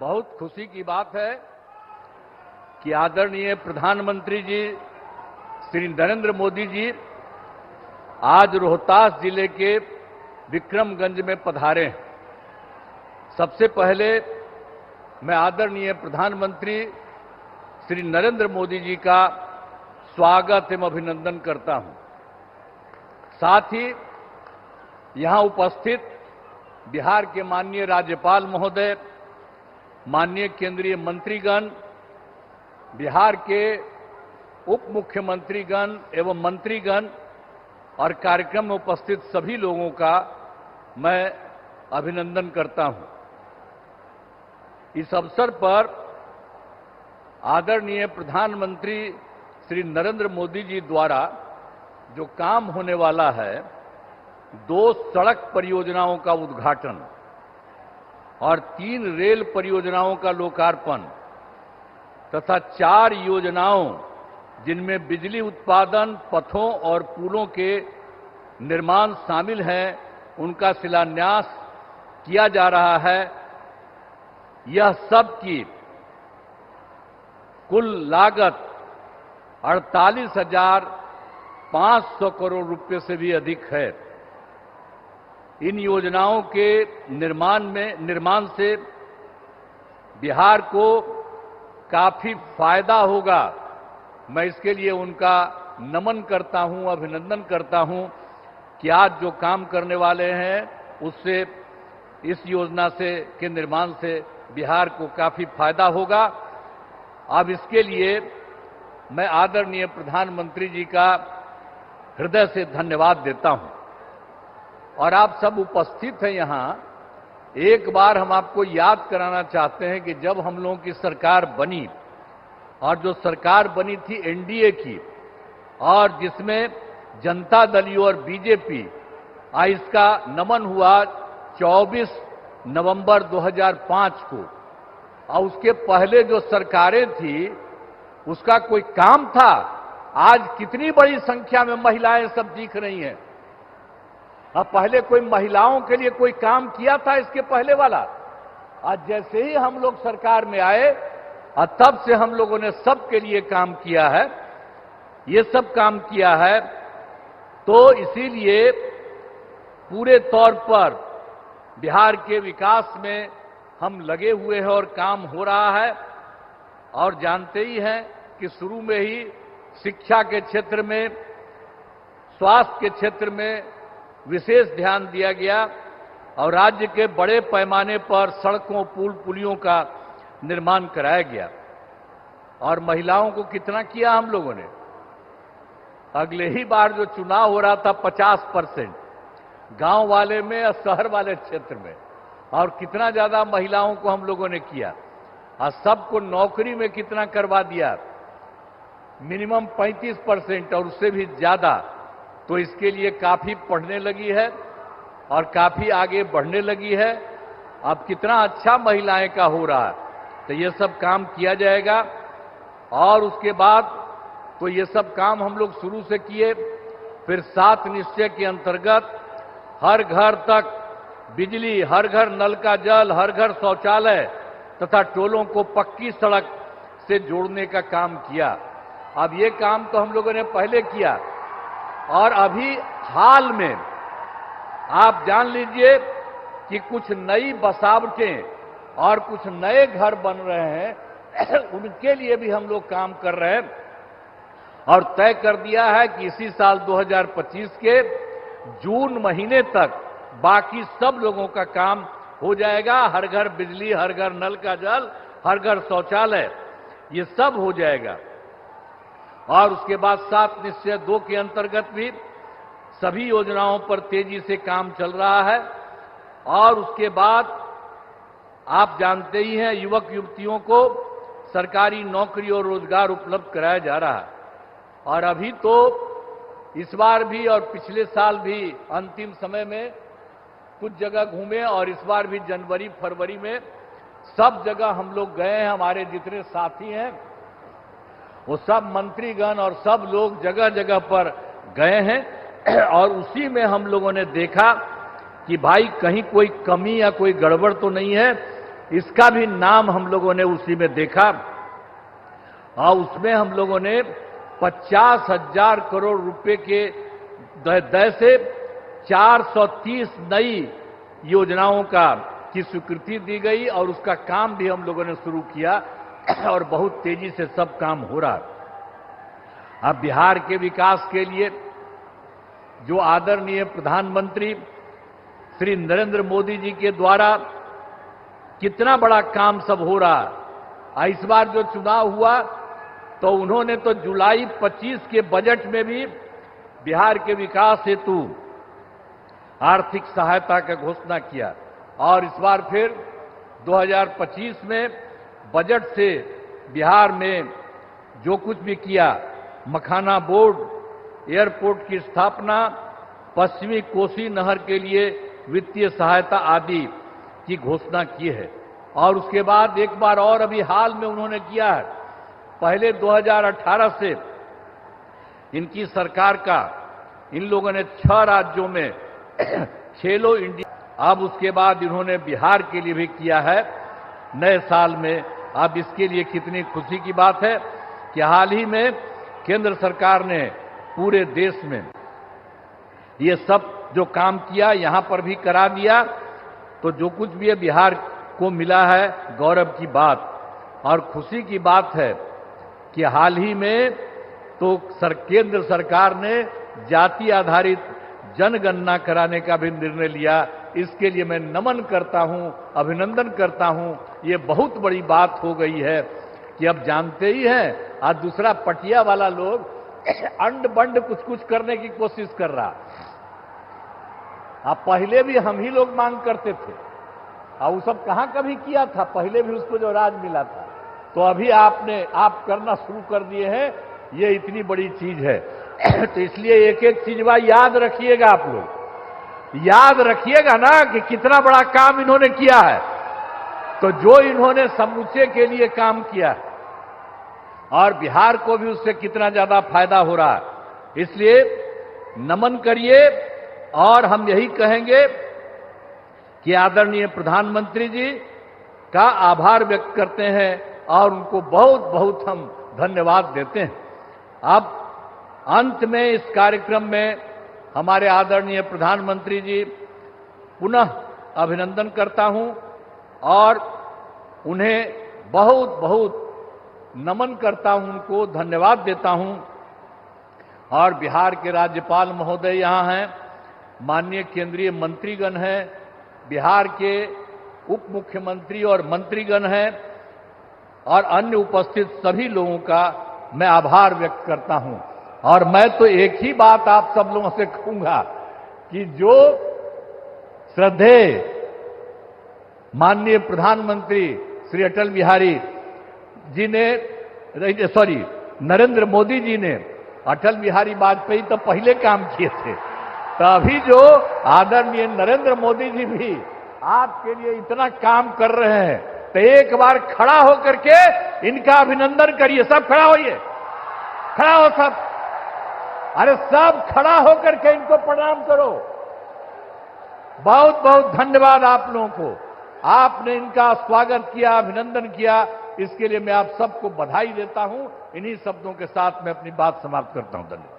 बहुत खुशी की बात है कि आदरणीय प्रधानमंत्री जी श्री नरेंद्र मोदी जी आज रोहतास जिले के विक्रमगंज में पधारे हैं। सबसे पहले मैं आदरणीय प्रधानमंत्री श्री नरेंद्र मोदी जी का स्वागत एवं अभिनंदन करता हूं। साथ ही यहां उपस्थित बिहार के माननीय राज्यपाल महोदय, माननीय केंद्रीय मंत्रीगण, बिहार के उप मुख्यमंत्रीगण एवं मंत्रीगण और कार्यक्रम में उपस्थित सभी लोगों का मैं अभिनंदन करता हूं। इस अवसर पर आदरणीय प्रधानमंत्री श्री नरेंद्र मोदी जी द्वारा जो काम होने वाला है, 2 सड़क परियोजनाओं का उद्घाटन और 3 रेल परियोजनाओं का लोकार्पण तथा 4 योजनाओं जिनमें बिजली उत्पादन, पथों और पुलों के निर्माण शामिल हैं, उनका शिलान्यास किया जा रहा है। यह सब की कुल लागत 48,500 करोड़ रुपए से भी अधिक है। इन योजनाओं के निर्माण से बिहार को काफी फायदा होगा। मैं इसके लिए उनका नमन करता हूं, अभिनंदन करता हूं कि आज जो काम करने वाले हैं उससे, इस योजना से के निर्माण से बिहार को काफी फायदा होगा। अब इसके लिए मैं आदरणीय प्रधानमंत्री जी का हृदय से धन्यवाद देता हूं। और आप सब उपस्थित हैं यहां, एक बार हम आपको याद कराना चाहते हैं कि जब हम लोगों की सरकार बनी, और जो सरकार बनी थी एनडीए की, और जिसमें जनता दल यू और बीजेपी, इसका नमन हुआ 24 नवंबर 2005 को। और उसके पहले जो सरकारें थी उसका कोई काम था? आज कितनी बड़ी संख्या में महिलाएं सब दिख रही हैं। अब पहले कोई महिलाओं के लिए कोई काम किया था इसके पहले वाला? आज जैसे ही हम लोग सरकार में आए और तब से हम लोगों ने सबके लिए काम किया है, ये सब काम किया है। तो इसीलिए पूरे तौर पर बिहार के विकास में हम लगे हुए हैं और काम हो रहा है। और जानते ही हैं कि शुरू में ही शिक्षा के क्षेत्र में, स्वास्थ्य के क्षेत्र में विशेष ध्यान दिया गया और राज्य के बड़े पैमाने पर सड़कों, पुल, पुलियों का निर्माण कराया गया। और महिलाओं को कितना किया हम लोगों ने? अगले ही बार जो चुनाव हो रहा था 50% गांव वाले में और शहर वाले क्षेत्र में, और कितना ज्यादा महिलाओं को हम लोगों ने किया। और सबको नौकरी में कितना करवा दिया? मिनिमम 35% और उससे भी ज्यादा। तो इसके लिए काफी पढ़ने लगी है और काफी आगे बढ़ने लगी है। अब कितना अच्छा महिलाएं का हो रहा है। तो ये सब काम किया जाएगा। और उसके बाद तो ये सब काम हम लोग शुरू से किए। फिर 7 निश्चय के अंतर्गत हर घर तक बिजली, हर घर नल का जल, हर घर शौचालय तथा टोलों को पक्की सड़क से जोड़ने का काम किया। अब ये काम तो हम लोगों ने पहले किया, और अभी हाल में आप जान लीजिए कि कुछ नई बसावटें और कुछ नए घर बन रहे हैं। उनके लिए भी हम लोग काम कर रहे हैं और तय कर दिया है कि इसी साल 2025 के जून महीने तक बाकी सब लोगों का काम हो जाएगा। हर घर बिजली, हर घर नल का जल, हर घर शौचालय, ये सब हो जाएगा। और उसके बाद 7 निश्चय 2 के अंतर्गत भी सभी योजनाओं पर तेजी से काम चल रहा है। और उसके बाद आप जानते ही हैं, युवक युवतियों को सरकारी नौकरी और रोजगार उपलब्ध कराया जा रहा है। और अभी तो इस बार भी और पिछले साल भी अंतिम समय में कुछ जगह घूमे, और इस बार भी जनवरी फरवरी में सब जगह हम लोग गए हैं। हमारे जितने साथी हैं वो सब मंत्रीगण और सब लोग जगह जगह पर गए हैं। और उसी में हम लोगों ने देखा कि भाई कहीं कोई कमी या कोई गड़बड़ तो नहीं है। इसका भी नाम हम लोगों ने उसी में देखा और उसमें हम लोगों ने 50,000 करोड़ रुपए के दय से 430 नई योजनाओं की स्वीकृति दी गई और उसका काम भी हम लोगों ने शुरू किया और बहुत तेजी से सब काम हो रहा है। अब बिहार के विकास के लिए जो आदरणीय प्रधानमंत्री श्री नरेंद्र मोदी जी के द्वारा कितना बड़ा काम सब हो रहा है। इस बार जो चुनाव हुआ तो उन्होंने तो जुलाई 25 के बजट में भी बिहार के विकास हेतु आर्थिक सहायता का घोषणा किया और इस बार फिर 2025 में बजट से बिहार में जो कुछ भी किया, मखाना बोर्ड, एयरपोर्ट की स्थापना, पश्चिमी कोसी नहर के लिए वित्तीय सहायता आदि की घोषणा की है। और उसके बाद एक बार और अभी हाल में उन्होंने किया है, पहले 2018 से इनकी सरकार का इन लोगों ने 6 राज्यों में खेलो इंडिया, अब उसके बाद इन्होंने बिहार के लिए भी किया है नए साल में। अब इसके लिए कितनी खुशी की बात है कि हाल ही में केंद्र सरकार ने पूरे देश में ये सब जो काम किया यहां पर भी करा दिया। तो जो कुछ भी है बिहार को मिला है, गौरव की बात और खुशी की बात है कि हाल ही में तो केंद्र सरकार ने जाति आधारित जनगणना कराने का भी निर्णय लिया। इसके लिए मैं नमन करता हूं, अभिनंदन करता हूं। ये बहुत बड़ी बात हो गई है कि अब जानते ही हैं, आज दूसरा पटिया वाला लोग अंड बंड कुछ कुछ करने की कोशिश कर रहा। अब पहले भी हम ही लोग मांग करते थे और वो सब कहां कभी किया था, पहले भी उसको जो राज मिला था। तो अभी आप करना शुरू कर दिए हैं, ये इतनी बड़ी चीज है। तो इसलिए एक एक चीज याद रखिएगा, आप लोग याद रखिएगा ना कि कितना बड़ा काम इन्होंने किया है। तो जो इन्होंने समूचे के लिए काम किया है और बिहार को भी उससे कितना ज्यादा फायदा हो रहा है, इसलिए नमन करिए। और हम यही कहेंगे कि आदरणीय प्रधानमंत्री जी का आभार व्यक्त करते हैं और उनको बहुत बहुत हम धन्यवाद देते हैं। अब अंत में इस कार्यक्रम में हमारे आदरणीय प्रधानमंत्री जी पुनः अभिनंदन करता हूं और उन्हें बहुत बहुत नमन करता हूं, उनको धन्यवाद देता हूं। और बिहार के राज्यपाल महोदय यहां हैं, माननीय केंद्रीय मंत्रीगण हैं, बिहार के उप मुख्यमंत्री और मंत्रीगण हैं और अन्य उपस्थित सभी लोगों का मैं आभार व्यक्त करता हूं। और मैं तो एक ही बात आप सब लोगों से कहूंगा कि जो श्रद्धेय माननीय प्रधानमंत्री श्री अटल बिहारी जी ने, नरेंद्र मोदी जी ने, अटल बिहारी वाजपेयी तो पहले काम किए थे, तो अभी जो आदरणीय नरेंद्र मोदी जी भी आपके लिए इतना काम कर रहे हैं, तो एक बार खड़ा होकर के इनका अभिनंदन करिए। सब खड़ा होइए, खड़ा हो सब, अरे सब खड़ा होकर के इनको प्रणाम करो। बहुत बहुत धन्यवाद आप लोगों को, आपने इनका स्वागत किया, अभिनंदन किया, इसके लिए मैं आप सबको बधाई देता हूं। इन्हीं शब्दों के साथ मैं अपनी बात समाप्त करता हूं। धन्यवाद।